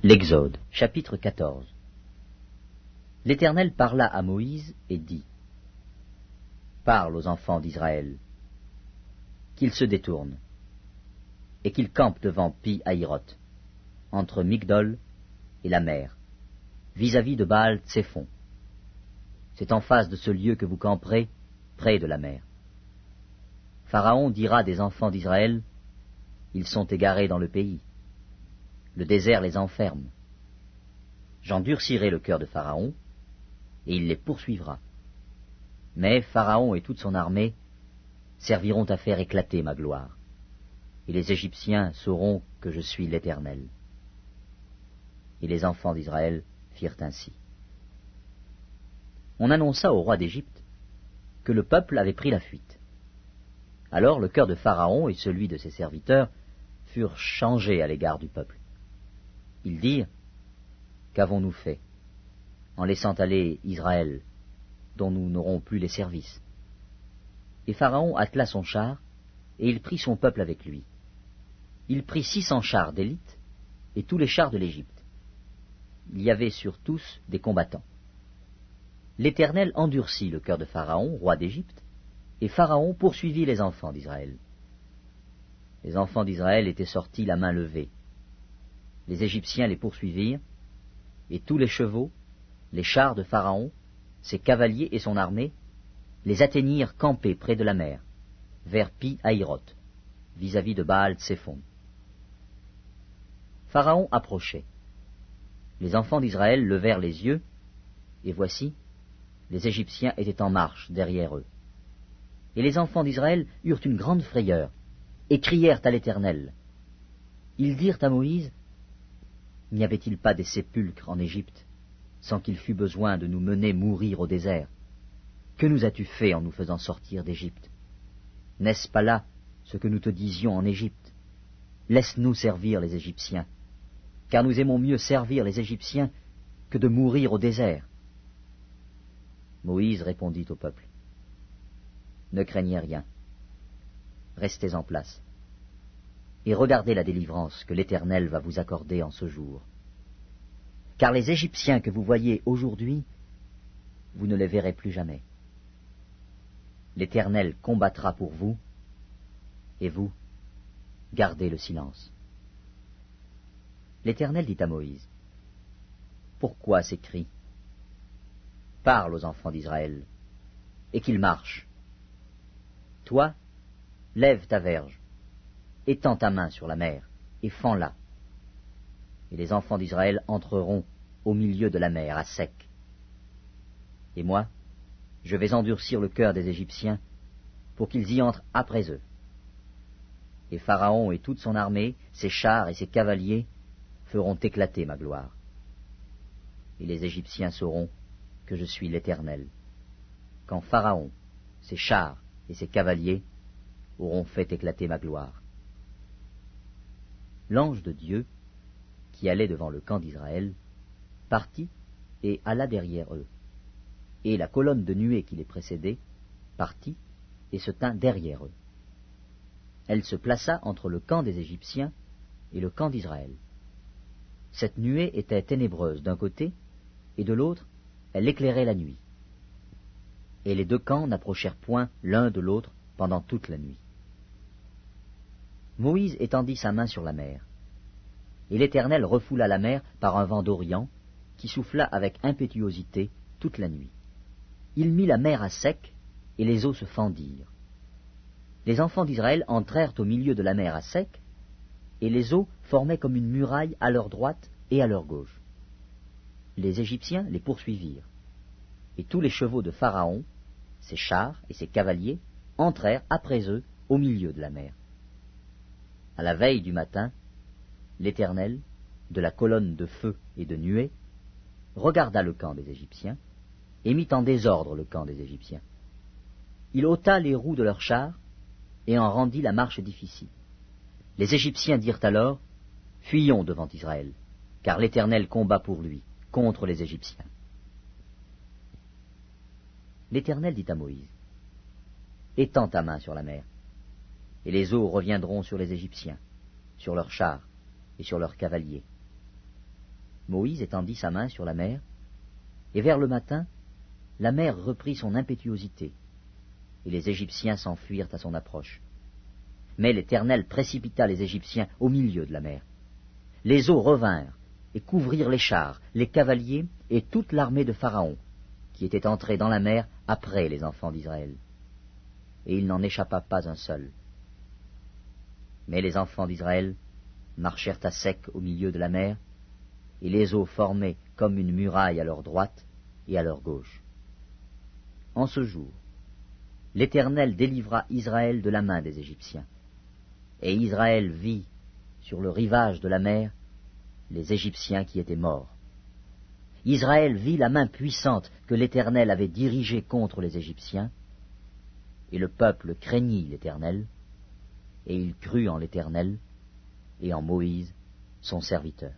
L'Exode, chapitre 14. L'Éternel parla à Moïse et dit : Parle aux enfants d'Israël, qu'ils se détournent, et qu'ils campent devant Pi-Hahiroth, entre Migdol et la mer, vis-à-vis de Baal-Tsephon. C'est en face de ce lieu que vous camperez, près de la mer. Pharaon dira des enfants d'Israël : Ils sont égarés dans le pays. Le désert les enferme. J'endurcirai le cœur de Pharaon, et il les poursuivra. Mais Pharaon et toute son armée serviront à faire éclater ma gloire, et les Égyptiens sauront que je suis l'Éternel. Et les enfants d'Israël firent ainsi. On annonça au roi d'Égypte que le peuple avait pris la fuite. Alors le cœur de Pharaon et celui de ses serviteurs furent changés à l'égard du peuple. Ils dirent : Qu'avons-nous fait, en laissant aller Israël, dont nous n'aurons plus les services ? Et Pharaon attela son char, et il prit son peuple avec lui. Il prit 600 chars d'élite, et tous les chars de l'Égypte. Il y avait sur tous des combattants. L'Éternel endurcit le cœur de Pharaon, roi d'Égypte, et Pharaon poursuivit les enfants d'Israël. Les enfants d'Israël étaient sortis la main levée. Les Égyptiens les poursuivirent, et tous les chevaux, les chars de Pharaon, ses cavaliers et son armée, les atteignirent campés près de la mer, vers Pi-Hahiroth, vis-à-vis de Baal-Tsephon. Pharaon approchait. Les enfants d'Israël levèrent les yeux, et voici, les Égyptiens étaient en marche derrière eux. Et les enfants d'Israël eurent une grande frayeur, et crièrent à l'Éternel. Ils dirent à Moïse : N'y avait-il pas des sépulcres en Égypte, sans qu'il fût besoin de nous mener mourir au désert ? Que nous as-tu fait en nous faisant sortir d'Égypte ? N'est-ce pas là ce que nous te disions en Égypte ? Laisse-nous servir les Égyptiens, car nous aimons mieux servir les Égyptiens que de mourir au désert. Moïse répondit au peuple : Ne craignez rien, restez en place, et regardez la délivrance que l'Éternel va vous accorder en ce jour. Car les Égyptiens que vous voyez aujourd'hui, vous ne les verrez plus jamais. L'Éternel combattra pour vous, et vous, gardez le silence. L'Éternel dit à Moïse : Pourquoi ces cris ? Parle aux enfants d'Israël, et qu'ils marchent. Toi, lève ta verge, étends ta main sur la mer, et fends-la. Et les enfants d'Israël entreront au milieu de la mer, à sec. Et moi, je vais endurcir le cœur des Égyptiens, pour qu'ils y entrent après eux. Et Pharaon et toute son armée, ses chars et ses cavaliers, feront éclater ma gloire. Et les Égyptiens sauront que je suis l'Éternel, quand Pharaon, ses chars et ses cavaliers auront fait éclater ma gloire. L'ange de Dieu, qui allait devant le camp d'Israël, partit et alla derrière eux. Et la colonne de nuée qui les précédait partit et se tint derrière eux. Elle se plaça entre le camp des Égyptiens et le camp d'Israël. Cette nuée était ténébreuse d'un côté, et de l'autre, elle éclairait la nuit. Et les deux camps n'approchèrent point l'un de l'autre pendant toute la nuit. Moïse étendit sa main sur la mer, et l'Éternel refoula la mer par un vent d'Orient qui souffla avec impétuosité toute la nuit. Il mit la mer à sec, et les eaux se fendirent. Les enfants d'Israël entrèrent au milieu de la mer à sec, et les eaux formaient comme une muraille à leur droite et à leur gauche. Les Égyptiens les poursuivirent, et tous les chevaux de Pharaon, ses chars et ses cavaliers, entrèrent après eux au milieu de la mer. À la veille du matin, l'Éternel, de la colonne de feu et de nuée, regarda le camp des Égyptiens, et mit en désordre le camp des Égyptiens. Il ôta les roues de leurs chars, et en rendit la marche difficile. Les Égyptiens dirent alors : Fuyons devant Israël, car l'Éternel combat pour lui, contre les Égyptiens. L'Éternel dit à Moïse : Étends ta main sur la mer, et les eaux reviendront sur les Égyptiens, sur leurs chars et sur leurs cavaliers. Moïse étendit sa main sur la mer, et vers le matin, la mer reprit son impétuosité, et les Égyptiens s'enfuirent à son approche. Mais l'Éternel précipita les Égyptiens au milieu de la mer. Les eaux revinrent et couvrirent les chars, les cavaliers et toute l'armée de Pharaon, qui était entrée dans la mer après les enfants d'Israël. Et il n'en échappa pas un seul. Mais les enfants d'Israël marchèrent à sec au milieu de la mer, et les eaux formaient comme une muraille à leur droite et à leur gauche. En ce jour, l'Éternel délivra Israël de la main des Égyptiens. Et Israël vit, sur le rivage de la mer, les Égyptiens qui étaient morts. Israël vit la main puissante que l'Éternel avait dirigée contre les Égyptiens, et le peuple craignit l'Éternel, et il crut en l'Éternel et en Moïse, son serviteur.